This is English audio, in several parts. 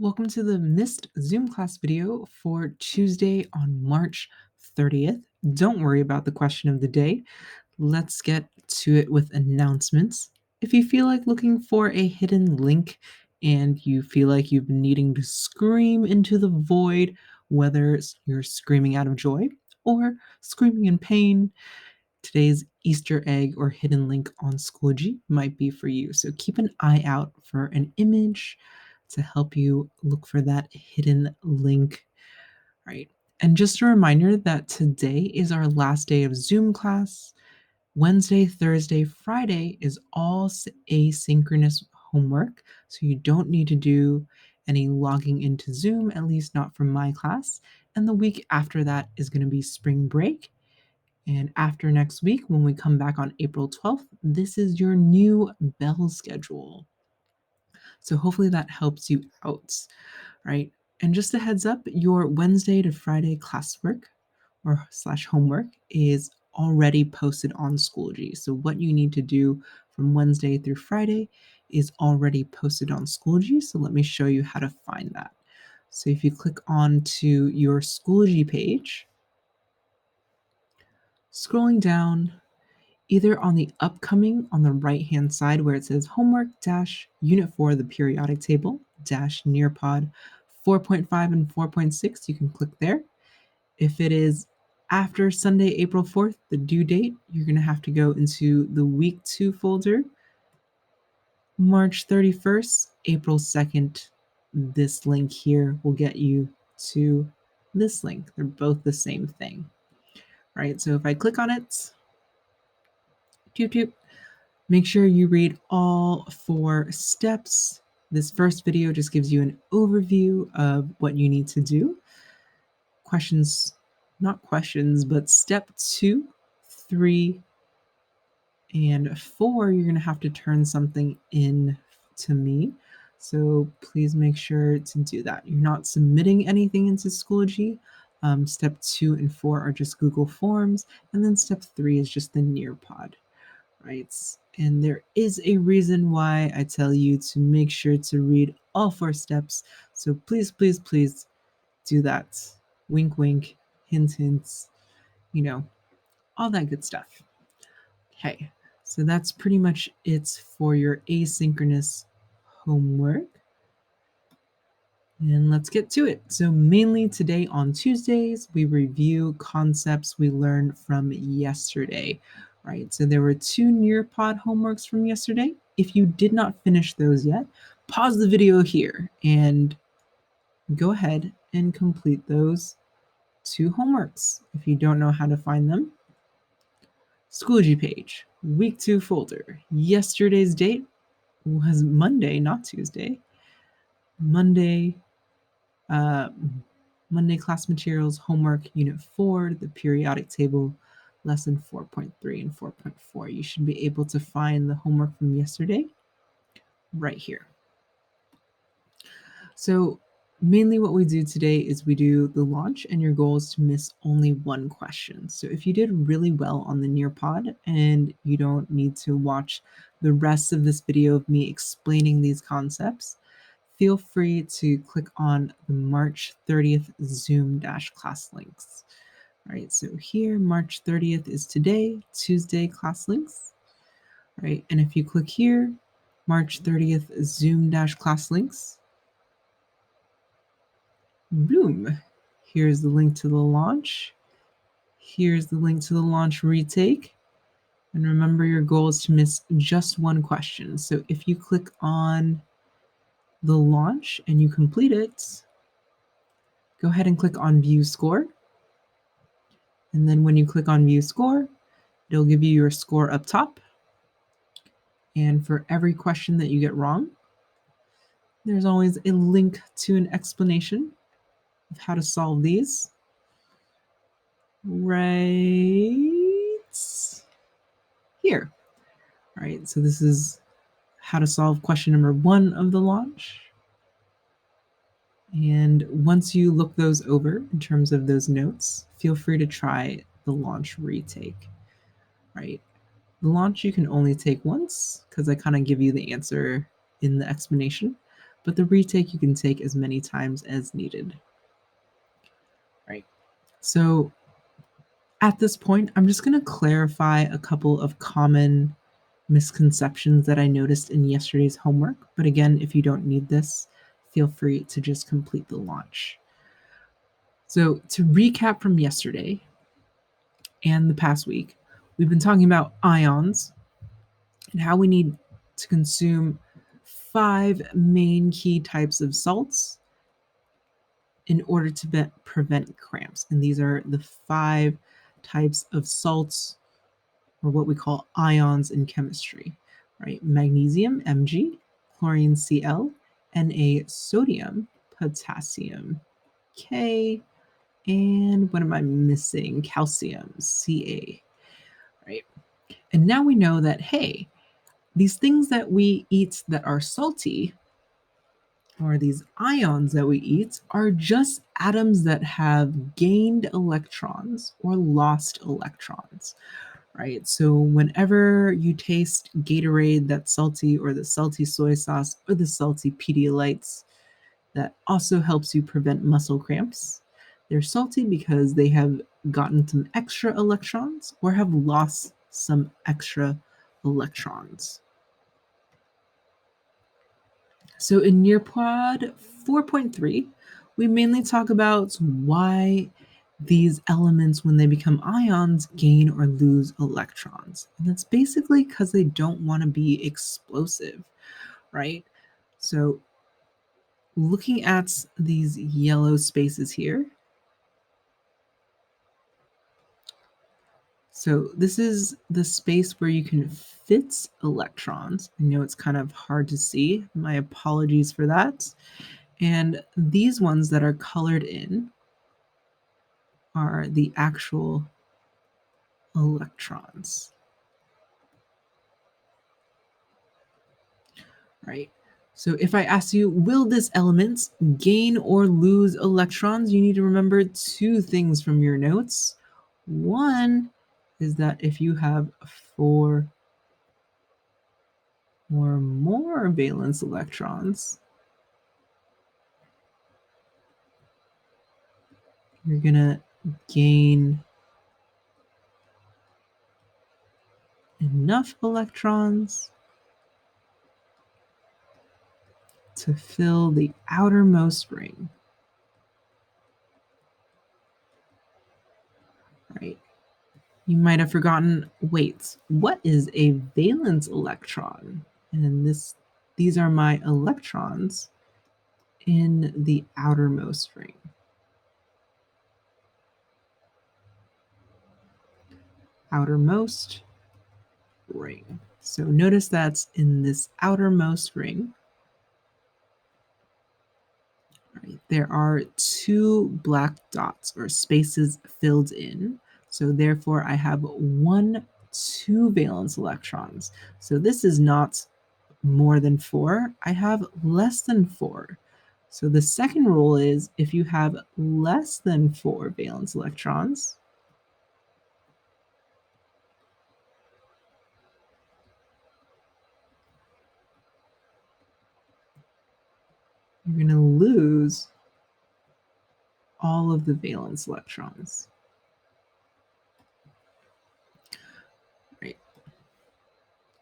Welcome to the missed Zoom class video for Tuesday on March 30th. Don't worry about the question of the day. Let's get to it with announcements. If you feel like looking for a hidden link and you feel like you've been needing to scream into the void, whether you're screaming out of joy or screaming in pain, today's Easter egg or hidden link on Schoology might be for you. So keep an eye out for an image to help you look for that hidden link. Right. And just a reminder that today is our last day of Zoom class. Wednesday, Thursday, Friday is all asynchronous homework. So you don't need to do any logging into Zoom, at least not from my class. And the week after that is going to be spring break. And after next week, when we come back on April 12th, this is your new bell schedule. So hopefully that helps you out, right? And just a heads up, your Wednesday to Friday classwork or slash homework is already posted on Schoology. So what you need to do from Wednesday through Friday is already posted on Schoology. So let me show you how to find that. So if you click on to your Schoology page, scrolling down, either on the upcoming on the right-hand side where it says homework dash unit 4, the periodic table, dash Nearpod 4.5 and 4.6, you can click there. If it is after Sunday, April 4th, the due date, you're going to have to go into the week 2 folder, March 31st, April 2nd. This link here will get you to this link. They're both the same thing, right? So if I click on it, doop, doop, make sure you read all 4 steps. This first video just gives you an overview of what you need to do. Not questions, but step 2, 3, and 4, you're going to have to turn something in to me. So please make sure to do that. You're not submitting anything into Schoology. Step 2 and 4 are just Google Forms, and then step 3 is just the Nearpod. Right? And there is a reason why I tell you to make sure to read all 4 steps. So please, please, please do that. Wink, wink, hint, hints, all that good stuff. Okay, so that's pretty much it for your asynchronous homework. And let's get to it. So mainly today on Tuesdays, we review concepts we learned from yesterday, right? So there were 2 Nearpod homeworks from yesterday. If you did not finish those yet, pause the video here and go ahead and complete those 2 homeworks. If you don't know how to find them, Schoology page, week 2 folder. Yesterday's date was Monday, not Tuesday. Monday, Monday class materials, homework, unit 4, the periodic table, lesson 4.3 and 4.4. You should be able to find the homework from yesterday right here. So mainly what we do today is we do the launch, and your goal is to miss only 1 question. So if you did really well on the Nearpod and you don't need to watch the rest of this video of me explaining these concepts, feel free to click on the March 30th Zoom class links. All right, so here, March 30th is today, Tuesday class links. All right, and if you click here, March 30th Zoom class links, boom, here's the link to the launch. Here's the link to the launch retake. And remember, your goal is to miss just 1 question. So if you click on the launch and you complete it, go ahead and click on view score. And then when you click on view score, it'll give you your score up top. And for every question that you get wrong, there's always a link to an explanation of how to solve these. Right here. All right, so this is how to solve question number 1 of the launch. And once you look those over in terms of those notes, feel free to try the launch retake, right? The launch you can only take once because I kind of give you the answer in the explanation. but the retake you can take as many times as needed. Right. So at this point, I'm just going to clarify a couple of common misconceptions that I noticed in yesterday's homework. But again, if you don't need this, feel free to just complete the launch. So to recap from yesterday and the past week, we've been talking about ions and how we need to consume 5 main key types of salts in order to prevent cramps. And these are the 5 types of salts, or what we call ions in chemistry, right? Magnesium, Mg, chlorine, Cl, Na, sodium, potassium, K, and what am I missing? Calcium, Ca, right? And now we know that, hey, these things that we eat that are salty, or these ions that we eat, are just atoms that have gained electrons or lost electrons, right? So whenever you taste Gatorade that's salty, or the salty soy sauce, or the salty Pedialytes, that also helps you prevent muscle cramps. They're salty because they have gotten some extra electrons or have lost some extra electrons. So in Nearpod 4.3, we mainly talk about why these elements, when they become ions, gain or lose electrons. And that's basically because they don't want to be explosive, right? So looking at these yellow spaces here, so this is the space where you can fit electrons. I know it's kind of hard to see. My apologies for that. And these ones that are colored in are the actual electrons, right? So if I ask you, will this element gain or lose electrons? You need to remember 2 things from your notes. One is that if you have 4 or more valence electrons, you're going to gain enough electrons to fill the outermost ring, right? You might have forgotten, wait, what is a valence electron? And these are my electrons in the outermost ring. Outermost ring. So notice that's in this outermost ring. Right, there are 2 black dots or spaces filled in. So therefore I have 2 valence electrons. So this is not more than 4. I have less than 4. So the second rule is if you have less than 4 valence electrons, you're going to lose all of the valence electrons. Right.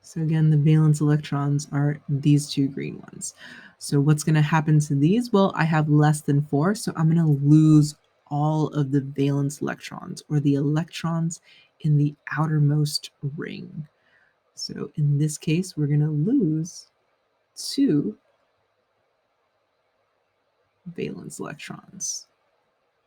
So again, the valence electrons are these 2 green ones. So what's going to happen to these? Well, I have less than 4, so I'm going to lose all of the valence electrons, or the electrons in the outermost ring. So in this case, we're going to lose 2 valence electrons.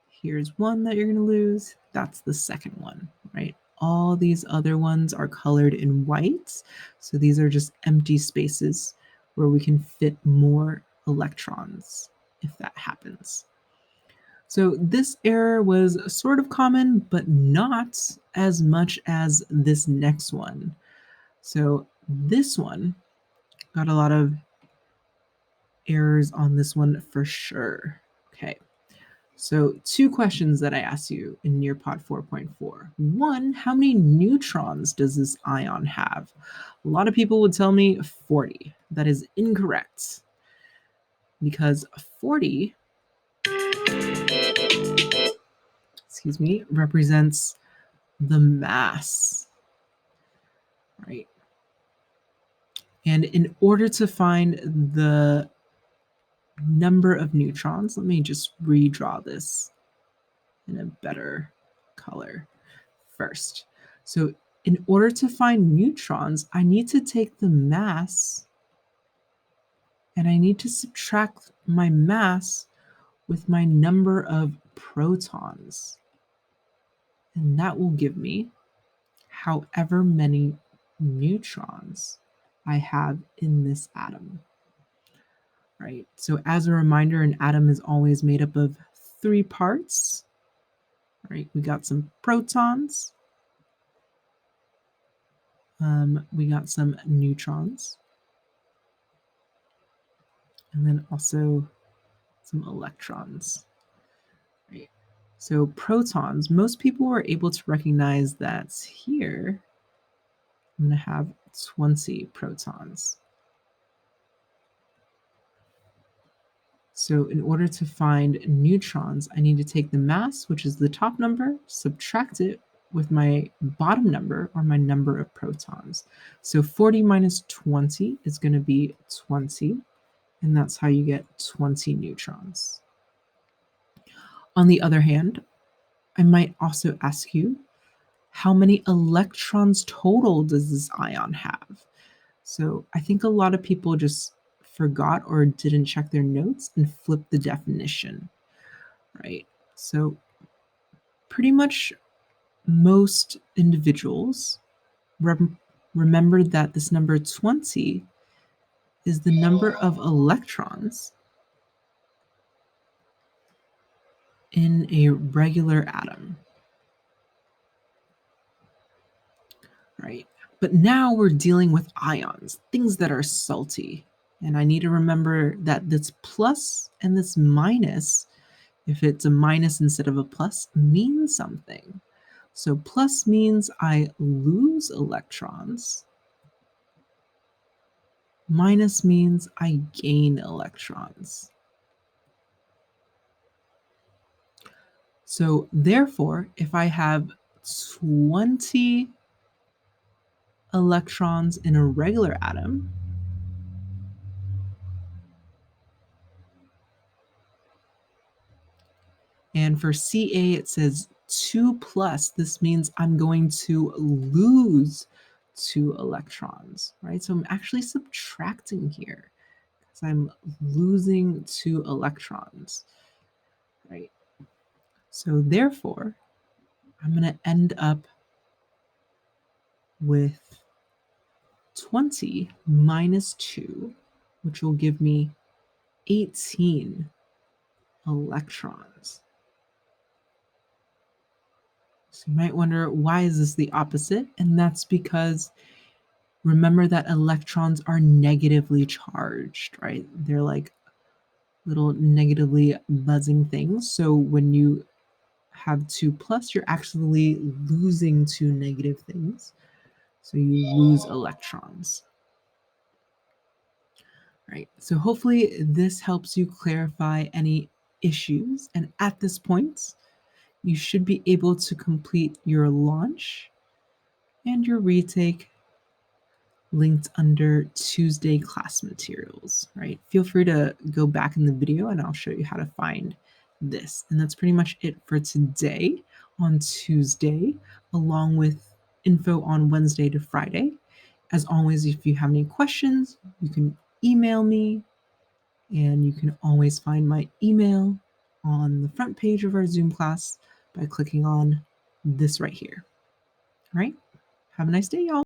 Here's one that you're going to lose. That's the second one, right? All these other ones are colored in white. So these are just empty spaces where we can fit more electrons if that happens. So this error was sort of common, but not as much as this next one. So this one got a lot of errors on this one for sure. Okay. So 2 questions that I asked you in Nearpod 4.4. One, how many neutrons does this ion have? A lot of people would tell me 40. That is incorrect. because 40, represents the mass, right? And in order to find the number of neutrons, let me just redraw this in a better color first. So in order to find neutrons, I need to take the mass and I need to subtract my mass with my number of protons. And that will give me however many neutrons I have in this atom, right? So as a reminder, an atom is always made up of 3 parts, right? We got some protons, we got some neutrons, and then also some electrons, right? So protons, most people were able to recognize that here I'm going to have 20 protons. So in order to find neutrons, I need to take the mass, which is the top number, subtract it with my bottom number, or my number of protons. So 40 minus 20 is going to be 20, and that's how you get 20 neutrons. On the other hand, I might also ask you, how many electrons total does this ion have? So I think a lot of people just forgot or didn't check their notes and flipped the definition, right? So pretty much most individuals remembered that this number 20 is the number of electrons in a regular atom, right? But now we're dealing with ions, things that are salty. And I need to remember that this plus and this minus, if it's a minus instead of a plus, means something. So plus means I lose electrons. Minus means I gain electrons. So therefore, if I have 20 electrons in a regular atom, and for Ca it says 2 plus, this means I'm going to lose 2 electrons, right? So I'm actually subtracting here because I'm losing 2 electrons, right? So therefore, I'm going to end up with 20 minus 2, which will give me 18 electrons. So you might wonder, why is this the opposite? And that's because remember that electrons are negatively charged, right? They're like little negatively buzzing things. So when you have 2 plus, you're actually losing 2 negative things. So you lose electrons. Right. So hopefully this helps you clarify any issues. And at this point, you should be able to complete your launch and your retake linked under Tuesday class materials, right? Feel free to go back in the video and I'll show you how to find this. And that's pretty much it for today on Tuesday, along with info on Wednesday to Friday. As always, if you have any questions, you can email me, and you can always find my email on the front page of our Zoom class by clicking on this right here. All right? Have a nice day, y'all.